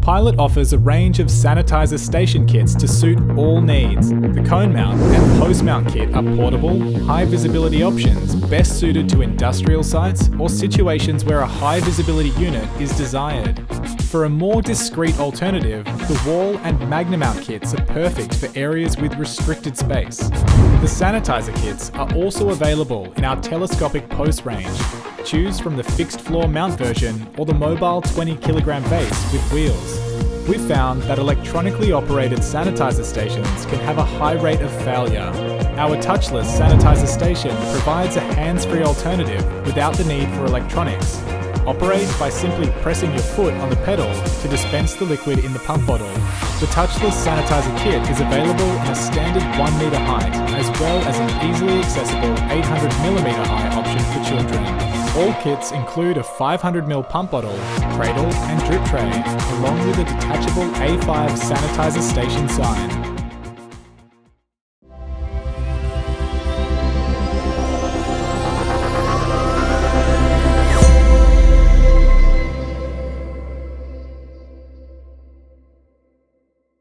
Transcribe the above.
Pilot offers a range of Sanitiser Station kits to suit all needs. The cone mount and post mount kit are portable, high visibility options best suited to industrial sites or situations where a high visibility unit is desired. For a more discreet alternative, the wall and magna mount kits are perfect for areas with restricted space. The Sanitiser kits are also available in our telescopic post range. Choose from the fixed floor mount version or the mobile 20 kilogram base with wheels. We've found that electronically operated sanitizer stations can have a high rate of failure. Our touchless sanitizer station provides a hands-free alternative without the need for electronics. Operate by simply pressing your foot on the pedal to dispense the liquid in the pump bottle. The touchless sanitizer kit is available in a standard 1 metre height as well as an easily accessible 800mm high option for children. All kits include a 500ml pump bottle, cradle and drip tray, along with a detachable A5 sanitizer station sign.